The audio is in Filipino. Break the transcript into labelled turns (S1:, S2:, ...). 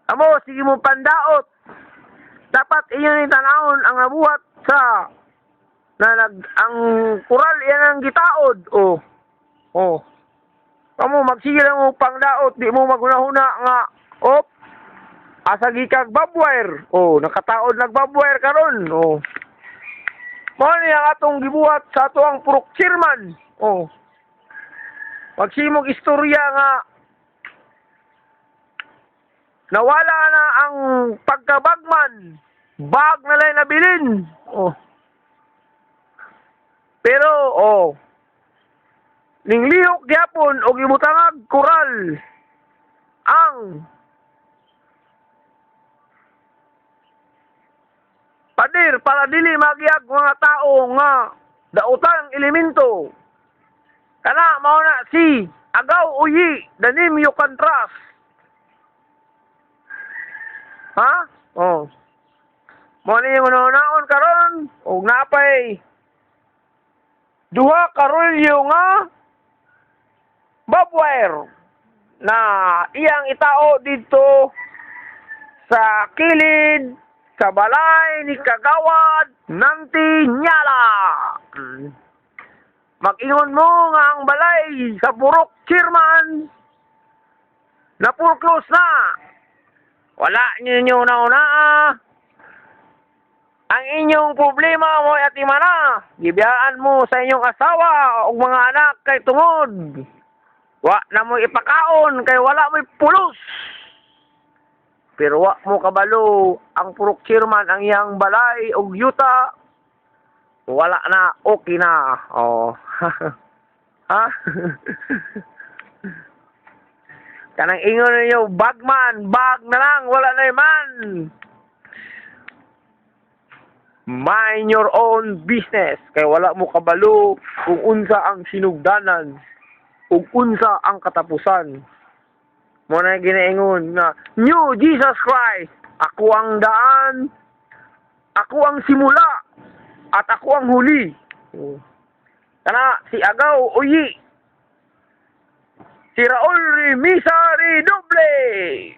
S1: Amo, sige mo pandaot. Dapat inyo ni tanawon ang nabuhat sa ang kural yan ang gitaod. Oh. Amo, magsige lang mo pangdaot. Di mo magunahuna nga. Asa gikag babwire. Nakataod nagbabwire karon. Mao ni ang atong gibuhat sa ato ang purok chairman. Magsimog istorya nga nawala na ang pagkabagman. Bag na lang nabilin. Pero, ninglihok gyapon o gibutangag kural ang padir para dili magyag mga tao nga dautan ang elemento. Kana mao na si Agaw Uyi, the name you can trust. Ha? Mao ni naon karon ug napay duha ka rolyo nga babwire na iyang itao dito sa kilid sa balay ni Kagawad ng Tinyala. Mag-ingon mo nga ang balay sa purok chairman na foreclose na. Wala ninyo nauna. Ang inyong problema mo at imana, gibiyaan mo sa inyong asawa o mga anak kay tungod. Wa na mo ipakaon kay wala mo'y pulos. Pero wa mo kabalo ang purok chairman ang iyang balay o yuta. Wala na, okay na. Ha? Kanang ingon ninyo, bagman, bag na lang, wala na man. Mind your own business. Kay wala mo kabalo kung unsa ang sinugdanan, kung unsa ang katapusan. Mo na ginaingon na, New Jesus Christ, ako ang daan, ako ang simula, at ako ang huli. Kana si Agaw Uyi, si Raul Remisa Redoble.